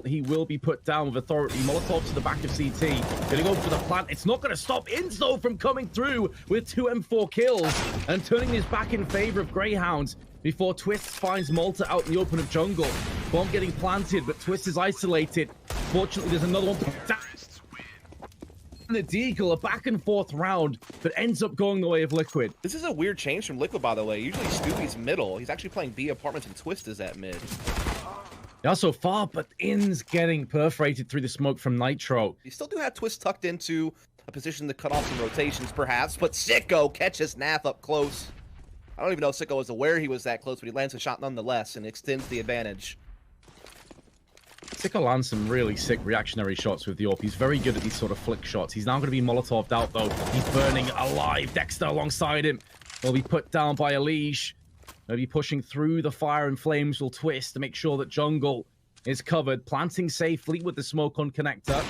He will be put down with authority. Molotov to the back of CT. Gonna go for the plant. It's not gonna stop Inns though from coming through with 2 M4 kills and turning this back in favor of Grayhound before Twist finds Malta out in the open of jungle. Bomb getting planted, but Twist is isolated. Fortunately, there's another one. The Deagle, a back and forth round, but ends up going the way of Liquid. This is a weird change from Liquid, by the way. Usually Stewie's middle. He's actually playing B apartments and Twist is at mid. Not so far, but Inns getting perforated through the smoke from Nitro. You still do have Twist tucked into a position to cut off some rotations, perhaps, but Sicko catches Nath up close. I don't even know if Sicko was aware he was that close, but he lands a shot nonetheless and extends the advantage. Sicko lands some really sick reactionary shots with the AWP. He's very good at these sort of flick shots. He's now going to be Molotov'd out, though. He's burning alive. Dexter alongside him will be put down by Elige. They'll be pushing through the fire and flames will Twist to make sure that jungle is covered. Planting safely with the smoke on connector.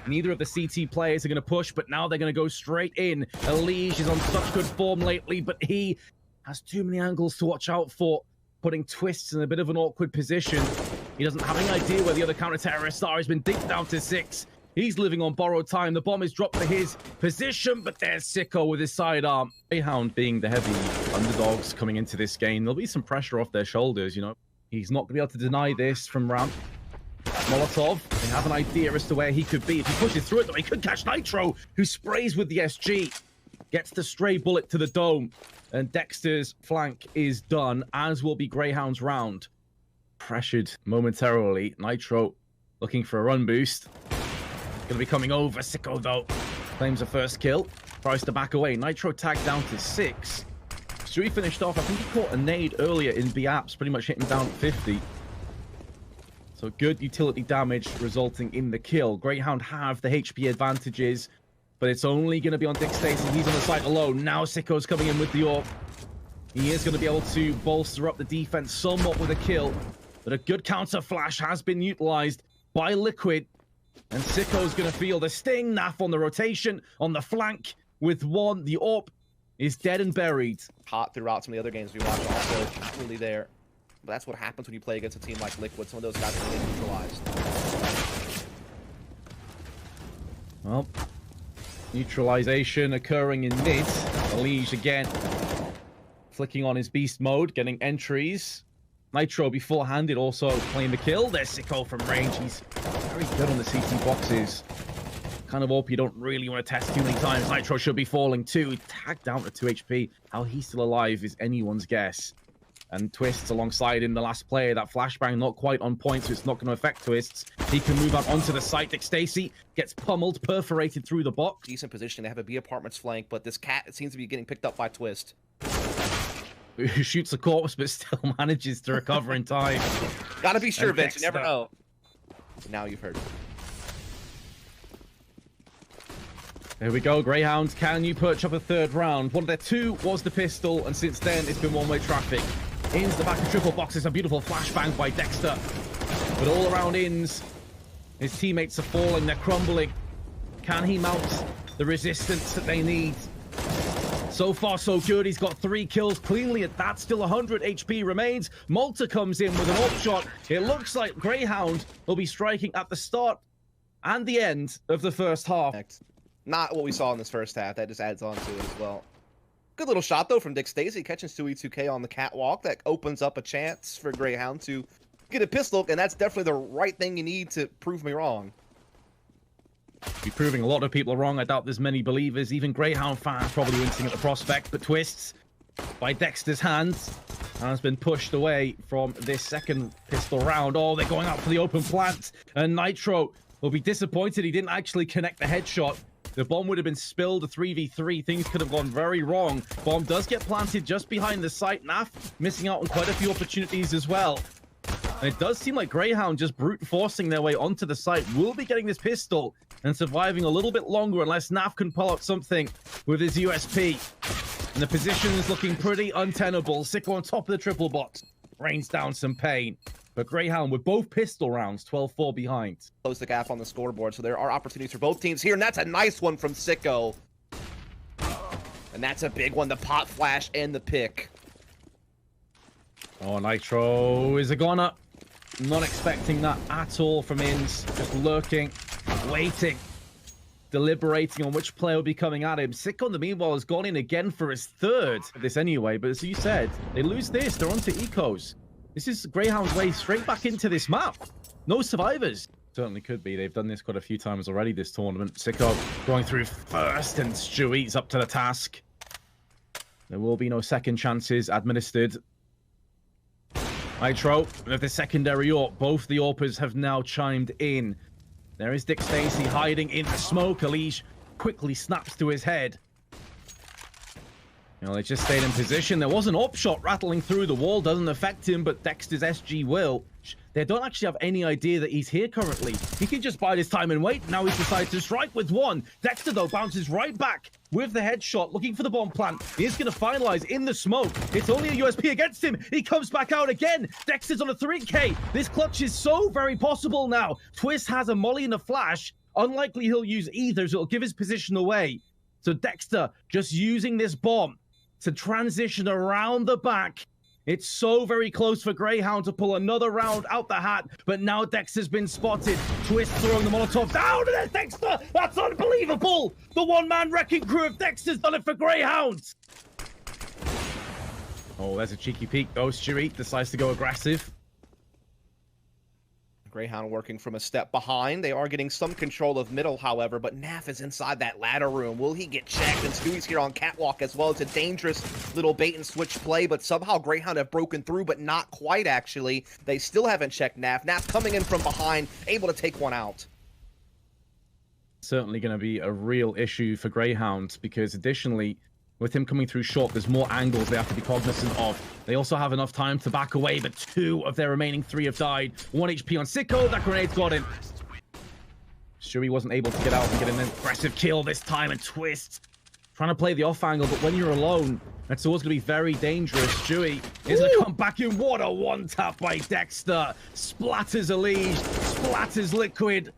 Neither of the CT players are going to push, but now they're going to go straight in. Elige is on such good form lately, but he has too many angles to watch out for, putting Twists in a bit of an awkward position. He doesn't have any idea where the other counter-terrorists are. He's been dinked down to 6. He's living on borrowed time. The bomb is dropped for his position, but there's Sicko with his sidearm. Grayhound being the heavy underdogs coming into this game. There'll be some pressure off their shoulders, you know. He's not going to be able to deny this from ramp. Molotov, they have an idea as to where he could be. If he pushes through it, though, he could catch Nitro, who sprays with the SG. Gets the stray bullet to the dome. And Dexter's flank is done, as will be Grayhound's round. Pressured momentarily. Nitro looking for a run boost. Gonna be coming over. Sicko, though, claims a first kill. Tries to back away. Nitro tagged down to 6. Stewie finished off. I think he caught a nade earlier in B apps, pretty much hitting down at 50. So good utility damage resulting in the kill. Grayhound have the HP advantages, but it's only going to be on Dick Stacy. He's on the site alone. Now Sicko's coming in with the AWP. He is going to be able to bolster up the defense somewhat with a kill, but a good counter flash has been utilized by Liquid. And Sicko's going to feel the sting. Naf on the rotation, on the flank with one. The AWP is dead and buried. Hot throughout some of the other games we watched, also not really there. But that's what happens when you play against a team like Liquid. Some of those guys are really neutralized. Well, neutralization occurring in mid. Elige again flicking on his beast mode, getting entries. Nitro beforehand also playing the kill. There's Sicko from range. He's very good on the CT boxes. Kind of AWP you don't really want to test too many times. Nitro should be falling too. He tagged down to 2 HP. How he's still alive is anyone's guess. And Twists alongside him, the last player. That flashbang not quite on point, so it's not going to affect Twists. He can move out onto the site. Dick Stacy gets pummeled, perforated through the box. Decent position. They have a B apartments flank, but this cat, it seems to be getting picked up by Twist. Who shoots a corpse but still manages to recover in time. Gotta be sure, Vince. You never know. Now you've heard. Here we go, Greyhound. Can you perch up a third round? One of their 2 was the pistol, and since then it's been one-way traffic. Inns the back of triple boxes, a beautiful flashbang by Dexter. But all around Inns, his teammates are falling, they're crumbling. Can he mount the resistance that they need? So far, so good. He's got 3 kills cleanly at that. Still 100 HP remains. Malta comes in with an AWP shot. It looks like Grayhound will be striking at the start and the end of the first half. Not what we saw in this first half. That just adds on to it as well. Good little shot, though, from Dick Stacy, catching Stewie 2K on the catwalk. That opens up a chance for Grayhound to get a pistol, and that's definitely the right thing you need to prove me wrong. Be proving a lot of people wrong. I doubt there's many believers. Even Grayhound fans probably wincing at the prospect, but Twists by Dexter's hands has been pushed away from this second pistol round. Oh, they're going out for the open plant, and Nitro will be disappointed he didn't actually connect the headshot. The bomb would have been spilled, a 3v3. Things could have gone very wrong. Bomb does get planted just behind the site. Naf missing out on quite a few opportunities as well. And it does seem like Grayhound just brute forcing their way onto the site will be getting this pistol and surviving a little bit longer unless Naf can pull out something with his USP. And the position is looking pretty untenable. Sicko on top of the triple box rains down some pain. But Grayhound with both pistol rounds, 12-4 behind. Close the gap on the scoreboard, so there are opportunities for both teams here, and that's a nice one from Sicko. And that's a big one, the pot flash and the pick. Oh, Nitro is a goner. Not expecting that at all from Inns. Just lurking, waiting, deliberating on which player will be coming at him. Sicko, in the meanwhile, has gone in again for his third of this anyway. But as you said, they lose this. They're onto ecos. This is Greyhound's way straight back into this map. No survivors. Certainly could be. They've done this quite a few times already this tournament. Sicko going through first, and Stewie's up to the task. There will be no second chances administered. Nitro with the secondary AWP. Both the AWPers have now chimed in. There is Dick Stacy hiding in the smoke. Alish quickly snaps to his head. You know, they just stayed in position. There was an AWP shot rattling through the wall. Doesn't affect him, but Dexter's SG will. They don't actually have any idea that he's here currently. He can just bide his time and wait. Now he's decided to strike with one. Dexter, though, bounces right back with the headshot, looking for the bomb plant. He is going to finalize in the smoke. It's only a USP against him. He comes back out again. Dexter's on a 3K. This clutch is so very possible now. Twist has a molly and a flash. Unlikely he'll use either, so it'll give his position away. So Dexter just using this bomb to transition around the back. It's so very close for Greyhound to pull another round out the hat, but now Dexter's been spotted. Twist throwing the Molotov down, and there's Dexter! That's unbelievable! The one-man wrecking crew of Dexter's done it for Greyhound! Oh, there's a cheeky peek, though. Stewie decides to go aggressive. Greyhound working from a step behind. They are getting some control of middle, however, but Naf is inside that ladder room. Will he get checked? And Stewie's here on catwalk as well. It's a dangerous little bait and switch play, but somehow Greyhound have broken through, but not quite, actually. They still haven't checked Naf. Naf coming in from behind, able to take one out. Certainly going to be a real issue for Greyhound, because additionally, with him coming through short, there's more angles they have to be cognizant of. They also have enough time to back away, but 2 of their remaining 3 have died. 1 HP on Sicko. That grenade's got him. Stewie wasn't able to get out and get an aggressive kill this time, and Twist trying to play the off angle, but when you're alone, that's always going to be very dangerous. Stewie is going to come back in. What a one-tap by Dexter. Splatters Elige, splatters Liquid.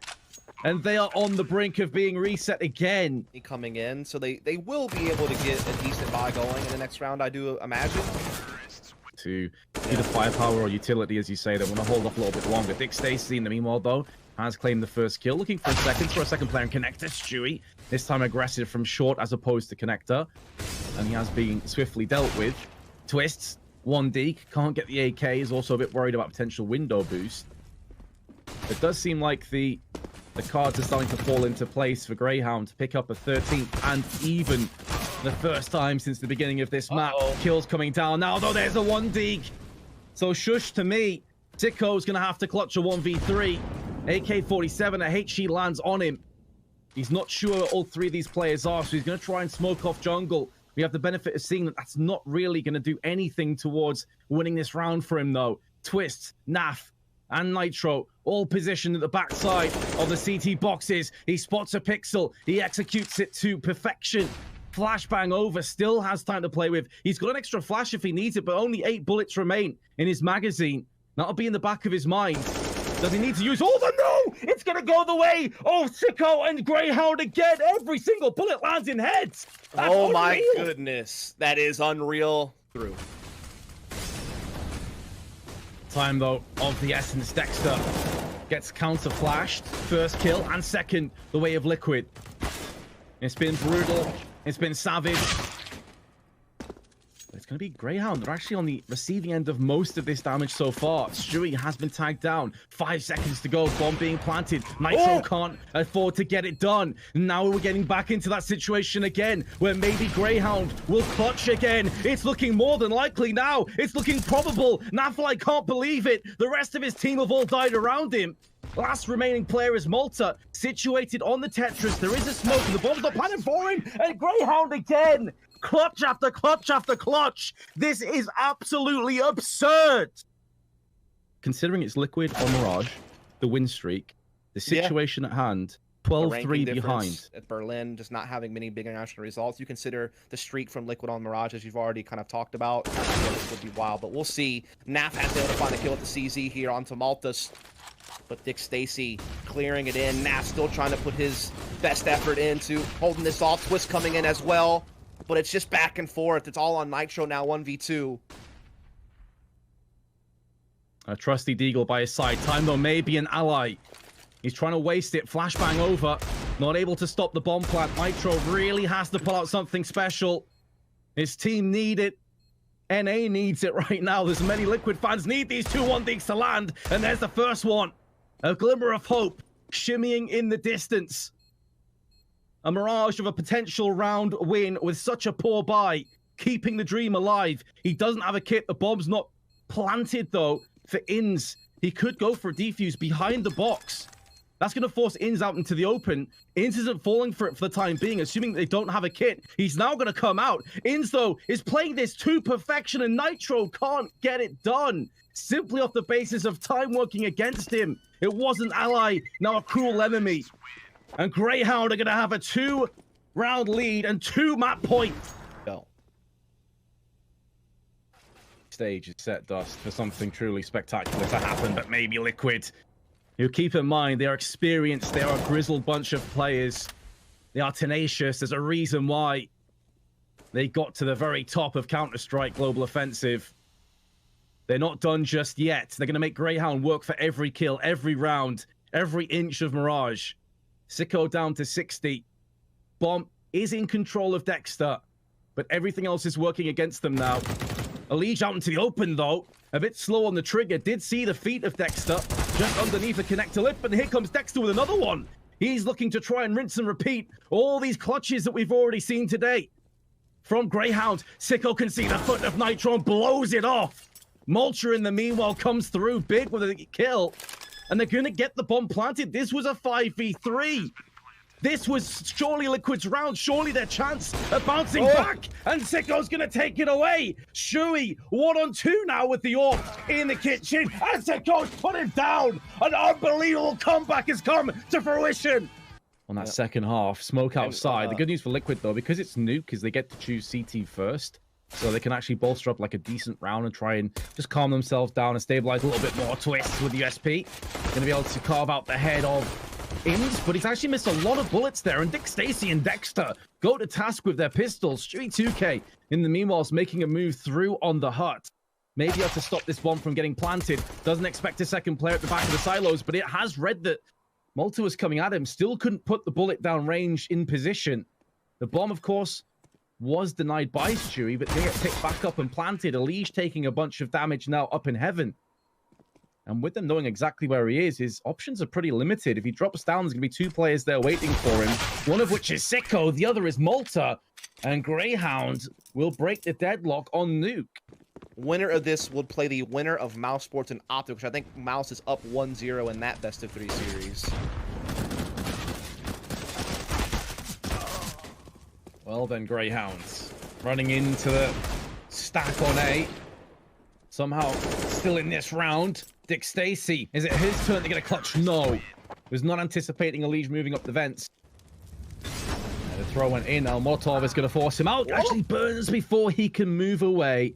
And they are on the brink of being reset again. Coming in, so they will be able to get a decent buy going in the next round, I do imagine. To either firepower or utility, as you say, they want to hold off a little bit longer. Dick Stacy, in the meanwhile, though, has claimed the first kill. Looking for a second player in connector. Stewie, this time aggressive from short as opposed to connector. And he has been swiftly dealt with. Twists, 1 deke, can't get the AK, is also a bit worried about potential window boost. It does seem like the cards are starting to fall into place for Greyhound to pick up a 13th and even the first time since the beginning of this map. Kills coming down now, though there's a 1 deke. So shush to me. Sicko's going to have to clutch a 1v3. AK-47, a HE lands on him. He's not sure all 3 of these players are, so he's going to try and smoke off jungle. We have the benefit of seeing that that's not really going to do anything towards winning this round for him, though. Twist, Naf, and Nitro all positioned at the backside of the CT boxes. He spots a pixel. He executes it to perfection. Flashbang over, still has time to play with. He's got an extra flash if he needs it, but only 8 bullets remain in his magazine. That'll be in the back of his mind. Does he need to use all the... No! It's going to go the way of Sicko and Greyhound again. Every single bullet lands in heads. That's oh unreal. My goodness. That is unreal. Through. Time, though, of the essence. Dexter gets counter flashed. First kill, and second, the way of Liquid. It's been brutal. It's been savage. But it's going to be Greyhound. They're actually on the receiving end of most of this damage so far. Stewie has been tagged down. 5 seconds to go. Bomb being planted. Nitro can't afford to get it done. Now we're getting back into that situation again, where maybe Greyhound will clutch again. It's looking more than likely now. It's looking probable. Nafli can't believe it. The rest of his team have all died around him. Last remaining player is Malta, situated on the Tetris. There is a smoke, and the bomb's not planning for him. And Greyhound again. Clutch after clutch after clutch. This is absolutely absurd. Considering it's Liquid or Mirage, the win streak, the situation at hand, 12-3 behind. At Berlin, just not having many big international results. You consider the streak from Liquid on Mirage, as you've already kind of talked about. This would be wild, but we'll see. Naf has been able to find a kill at the CZ here onto Maltas. But Dick Stacy clearing it in. Naf still trying to put his best effort into holding this off. Twist coming in as well. But it's just back and forth. It's all on Nitro now, 1v2. A trusty Deagle by his side. Time, though, may be an ally. He's trying to waste it. Flashbang over. Not able to stop the bomb plant. Nitro really has to pull out something special. His team need it. NA needs it right now. There's many Liquid fans need these 2-1 digs to land. And there's the first one. A glimmer of hope shimmying in the distance. A mirage of a potential round win with such a poor buy. Keeping the dream alive. He doesn't have a kit. The bomb's not planted, though, for Inns. He could go for a defuse behind the box. That's going to force Inns out into the open. Inns isn't falling for it for the time being, assuming they don't have a kit. He's now going to come out. Inns, though, is playing this to perfection, and Nitro can't get it done. Simply off the basis of time working against him. It was an ally, now a cruel enemy. And Grayhound are going to have a 2-round lead and 2 map points. Stage is set, Dust, for something truly spectacular to happen, but maybe Liquid. You keep in mind, they are experienced, they are a grizzled bunch of players. They are tenacious. There's a reason why they got to the very top of Counter-Strike Global Offensive. They're not done just yet. They're going to make Grayhound work for every kill, every round, every inch of Mirage. Sicko down to 60. Bomb is in control of Dexter, but everything else is working against them now. Elige out into the open, though. A bit slow on the trigger. Did see the feet of Dexter just underneath the connector lip, and here comes Dexter with another one. He's looking to try and rinse and repeat all these clutches that we've already seen today. From Grayhound, Sicko can see the foot of Nitro and blows it off. Malta, in the meanwhile, comes through big with a kill, and they're going to get the bomb planted. This was a 5v3. This was surely Liquid's round, surely their chance of bouncing back, and Sicko's going to take it away. Shui, 1-on-2 now with the AWP in the kitchen, and Sicko's put him down. An unbelievable comeback has come to fruition. On that second half, smoke outside. The good news for Liquid, though, because it's nuke, is they get to choose CT first, so they can actually bolster up like a decent round and try and just calm themselves down and stabilize a little bit more. Twists with USP. Going to be able to carve out the head of Inns, but he's actually missed a lot of bullets there, and Dick Stacy and Dexter go to task with their pistols. Stewie 2K, in the meanwhile, is making a move through on the hut. Maybe have to stop this bomb from getting planted. Doesn't expect a second player at the back of the silos, but it has read that Malta was coming at him. Still couldn't put the bullet down range in position. The bomb, of course, was denied by Stewie, but they get picked back up and planted. Elige taking a bunch of damage now up in heaven. And with them knowing exactly where he is, his options are pretty limited. If he drops down, there's going to be 2 players there waiting for him. One of which is Sicko, the other is Malta. And Grayhound will break the deadlock on Nuke. Winner of this would play the winner of Mouse Sports and Optic, which I think Mouse is up 1-0 in that best-of-3 series. Well then, Greyhounds running into the stack on A. Somehow still in this round. Dick Stacy, is it his turn to get a clutch? No. Was not anticipating Elige moving up the vents. And the throw went in. Now Molotov is going to force him out. Actually burns before he can move away.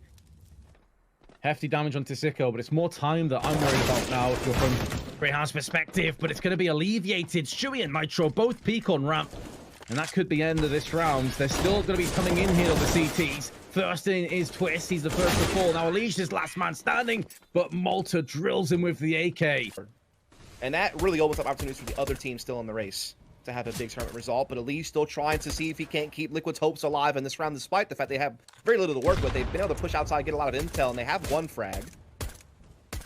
Hefty damage onto Sicko, but it's more time that I'm worried about now if you're from Greyhound's perspective, but it's going to be alleviated. Stewie and Nitro both peak on ramp, and that could be the end of this round. They're still going to be coming in here on the CTs. First in is Twist. He's the first to fall. Now Elige is last man standing, but Malta drills him with the AK. And that really opens up opportunities for the other team still in the race to have a big tournament result. But Elige still trying to see if he can't keep Liquid's hopes alive in this round, despite the fact they have very little to work with. They've been able to push outside, get a lot of intel, and they have 1 frag.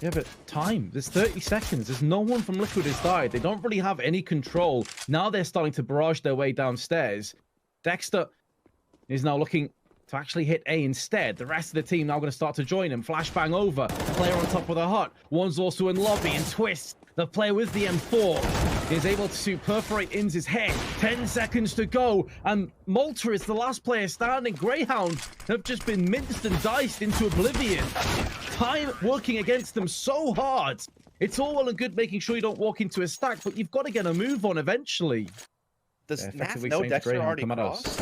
Yeah, but time. There's 30 seconds. There's no one from Liquid has died. They don't really have any control. Now they're starting to barrage their way downstairs. Dexter is now looking to actually hit A instead. The rest of the team now going to start to join him. Flashbang over. Player on top of the hut. One's also in lobby, and Twist, the player with the M4, is able to perforate Inns' head. 10 seconds to go, and Malta is the last player standing. Greyhound have just been minced and diced into oblivion. Time working against them so hard. It's all well and good making sure you don't walk into a stack, but you've got to get a move on eventually. Does NAF know Dexter already crossed?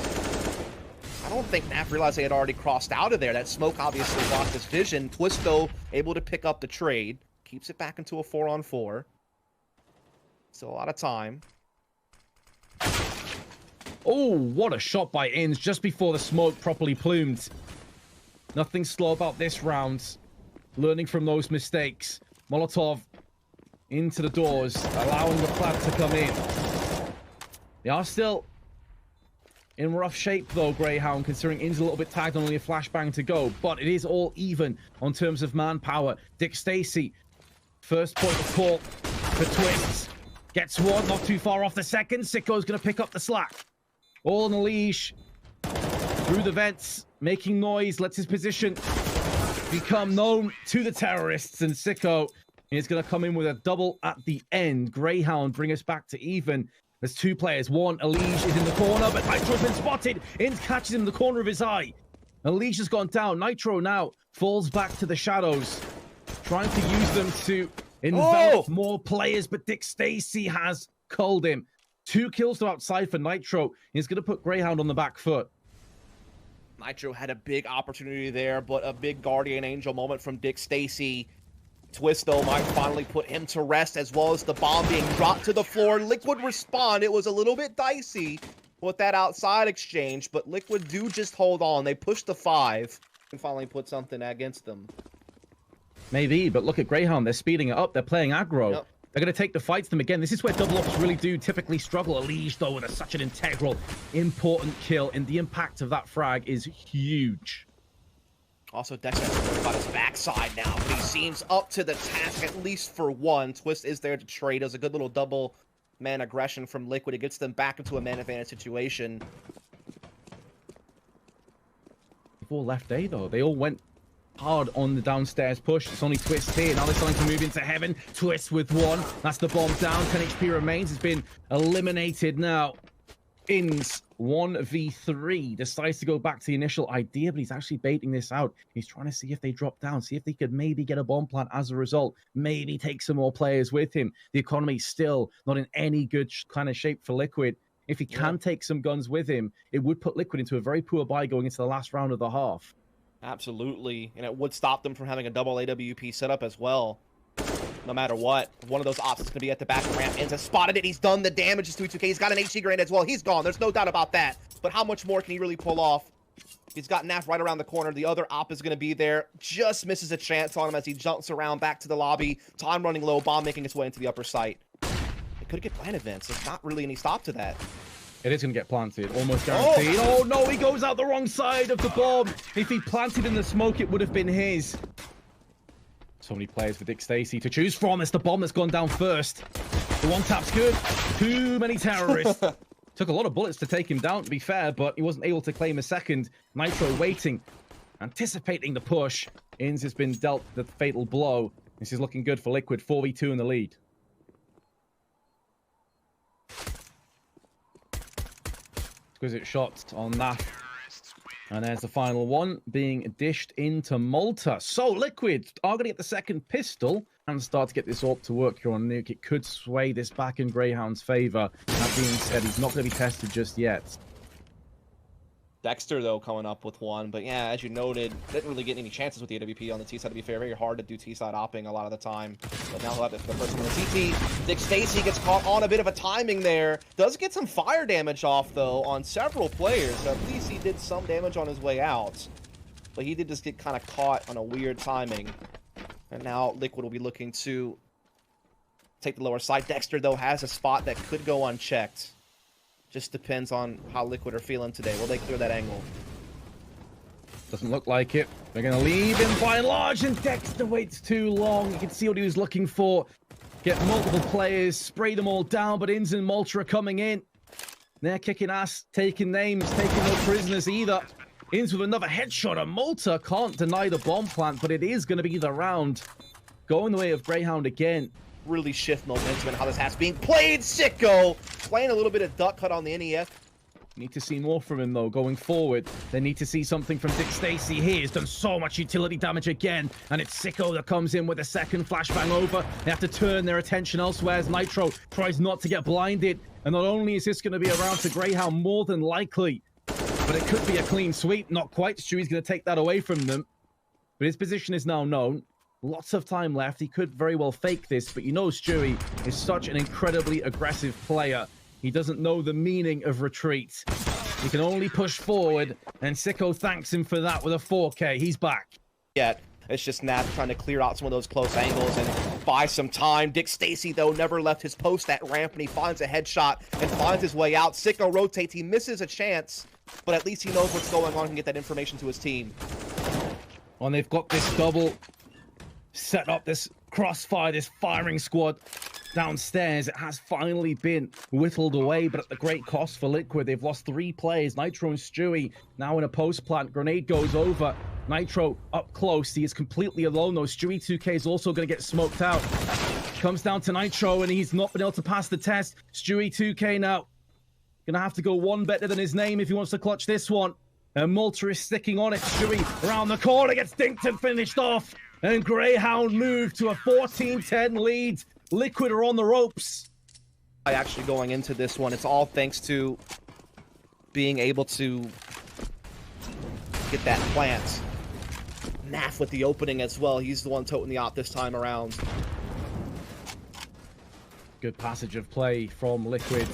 I don't think NAF realized they had already crossed out of there. That smoke obviously blocked his vision. Twist, though, able to pick up the trade. Keeps it back into a 4-on-4. Still a lot of time. Oh, what a shot by Inns just before the smoke properly plumed. Nothing slow about this round. Learning from those mistakes. Molotov into the doors, allowing the plant to come in. They are still in rough shape, though, Grayhound, considering In's a little bit tagged, only a flashbang to go. But it is all even on terms of manpower. Dick Stacy, first point of call for Twists. Gets one, not too far off the second. Sicko's going to pick up the slack. All on the leash. Through the vents, making noise, lets his position become known to the terrorists. And Sicko is going to come in with a double at the end. Grayhound bring us back to even. There's two players. One, Elige is in the corner, but Nitro's been spotted. Inns catches him in the corner of his eye. Elige has gone down. Nitro now falls back to the shadows, trying to use them to envelop more players, but Dick Stacy has culled him. 2 kills to outside for Nitro. He's going to put Grayhound on the back foot. Nitro had a big opportunity there, but a big guardian angel moment from Dick Stacy. Twist, though, might finally put him to rest, as well as the bomb being dropped to the floor. Liquid respond. It was a little bit dicey with that outside exchange, but Liquid do just hold on. They push the 5 and finally put something against them. Maybe, but look at Grayhound. They're speeding it up. They're playing aggro. Yep. They're going to take the fight to them again. This is where double ops really do typically struggle. Elige, though, with such an integral, important kill, and the impact of that frag is huge. Also, Dexter has to worry about his backside now, but he seems up to the task, at least for one. Twist is there to trade. Does a good little double man aggression from Liquid. It gets them back into a man advantage situation. They've all left A, though. They all went hard on the downstairs push. It's only Twist here. Now they're starting to move into heaven. Twist with 1. That's the bomb down. 10 HP remains. It's been eliminated now. Inns 1v3 decides to go back to the initial idea, but he's actually baiting this out. He's trying to see if they drop down, see if they could maybe get a bomb plant as a result, maybe take some more players with him. The economy's still not in any good kind of shape for Liquid. If he can take some guns with him, it would put Liquid into a very poor buy going into the last round of the half. Absolutely, and it would stop them from having a double AWP setup as well. No matter what, one of those ops is going to be at the back of the ramp. Inns has spotted it. He's done the damage to 2K. He's got an HG grenade as well. He's gone. There's no doubt about that. But how much more can he really pull off? He's got Naf right around the corner. The other op is going to be there. Just misses a chance on him as he jumps around back to the lobby. Time running low. Bomb making its way into the upper site. It could get planted, Vince. There's not really any stop to that. It is going to get planted. Almost guaranteed. Oh, no. He goes out the wrong side of the bomb. If he planted in the smoke, it would have been his. So many players for Dick Stacy to choose from. It's the bomb that's gone down first. The one tap's good. Too many terrorists. Took a lot of bullets to take him down, to be fair, but he wasn't able to claim a second. Nitro waiting, anticipating the push. Inns has been dealt the fatal blow. This is looking good for Liquid. 4v2 in the lead. Exquisite shot on that. And there's the final one being dished into Malta. So Liquid are going to get the second pistol and start to get this AWP to work here on Nuke. It could sway this back in Grayhound's favor. That being said, he's not going to be tested just yet. Dexter, though, coming up with 1. But yeah, as you noted, didn't really get any chances with the AWP on the T side, to be fair. Very hard to do T side opping a lot of the time. But now he'll have it for the first one on the CT. Dick Stacy gets caught on a bit of a timing there. Does get some fire damage off, though, on several players. So at least he did some damage on his way out. But he did just get kind of caught on a weird timing. And now Liquid will be looking to take the lower side. Dexter, though, has a spot that could go unchecked. Just depends on how Liquid are feeling today. Will they clear that angle? Doesn't look like it. They're going to leave him by and large, and Dexter waits too long. You can see what he was looking for. Get multiple players, spray them all down, but Inns and Malta are coming in. They're kicking ass, taking names, taking no prisoners either. Inns with another headshot, and Malta can't deny the bomb plant, but it is going to be the round. Going the way of Grayhound again. Really shift momentum and how this has being played. Sicko playing a little bit of duck cut on the NEF. Need to see more from him, though, going forward. They need to see something from Dick Stacy here. He's done so much utility damage again, and it's Sicko that comes in with a second flashbang over. They have to turn their attention elsewhere as Nitro tries not to get blinded. And not only is this going to be around to Grayhound, more than likely, but it could be a clean sweep. Not quite. Stewie's going to take that away from them. But his position is now known. Lots of time left. He could very well fake this, but you know Stewie is such an incredibly aggressive player. He doesn't know the meaning of retreat. He can only push forward, and Sicko thanks him for that with a 4K. He's back. Yeah, it's just Nat trying to clear out some of those close angles, and buy some time. Dick Stacy, though, never left his post at ramp, and he finds a headshot and finds his way out. Sicko rotates. He misses a chance, but at least he knows what's going on and get that information to his team. And they've got this double set up, this crossfire, this firing squad downstairs. It has finally been whittled away, but at the great cost for Liquid. They've lost 3 players, Nitro and Stewie, now in a post plant. Grenade goes over. Nitro up close. He is completely alone, though. Stewie 2K is also going to get smoked out. Comes down to Nitro, and he's not been able to pass the test. Stewie 2K now going to have to go one better than his name if he wants to clutch this one. And Malta is sticking on it. Stewie around the corner, gets dinked and finished off. And Grayhound moved to a 14-10 lead. Liquid are on the ropes. Actually going into this one, it's all thanks to being able to get that plant. Naf with the opening as well. He's the one toting the op this time around. Good passage of play from Liquid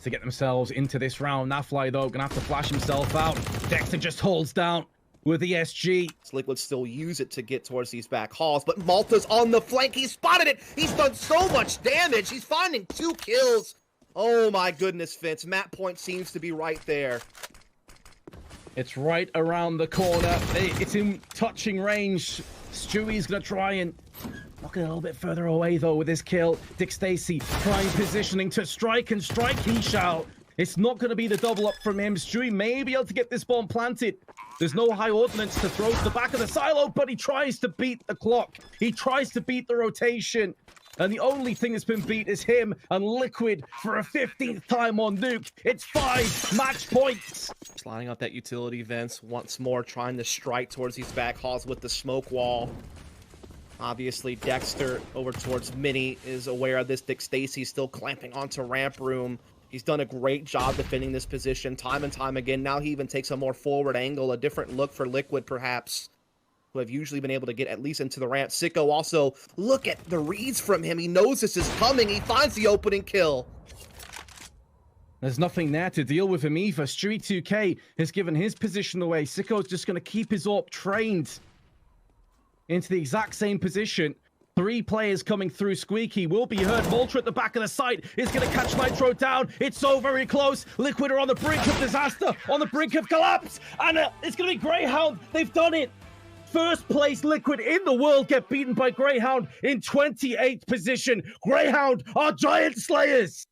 to get themselves into this round. Nafly, though, gonna have to flash himself out. Dexter just holds down with the SG. Liquid still use it to get towards these back halls, but Malta's on the flank. He spotted it. He's done so much damage. He's finding 2 kills. Oh my goodness, Vince. Map point seems to be right there. It's right around the corner. It's in touching range. Stewie's gonna try and knock it a little bit further away, though, with his kill. Dick Stacy trying positioning to strike, and strike he shall. It's not going to be the double up from him. Stewie may be able to get this bomb planted. There's no high ordnance to throw to the back of the silo, but he tries to beat the clock. He tries to beat the rotation. And the only thing that's been beat is him and Liquid for a 15th time on Nuke. It's 5 match points. Sliding out that utility, Vince, once more trying to strike towards these back halls with the smoke wall. Obviously, Dexter over towards Mini is aware of this. Dick Stacy still clamping onto ramp room. He's done a great job defending this position time and time again. Now he even takes a more forward angle, a different look for Liquid, perhaps, who have usually been able to get at least into the ramp. Sicko also, look at the reads from him. He knows this is coming. He finds the opening kill. There's nothing there to deal with him either. Stewie 2K has given his position away. Sicko's just going to keep his AWP trained into the exact same position. 3 players coming through. Squeaky will be heard. Malta at the back of the site is going to catch Nitro down. It's so very close. Liquid are on the brink of disaster, on the brink of collapse. And it's going to be Grayhound. They've done it. First place Liquid in the world get beaten by Grayhound in 28th position. Grayhound are giant slayers.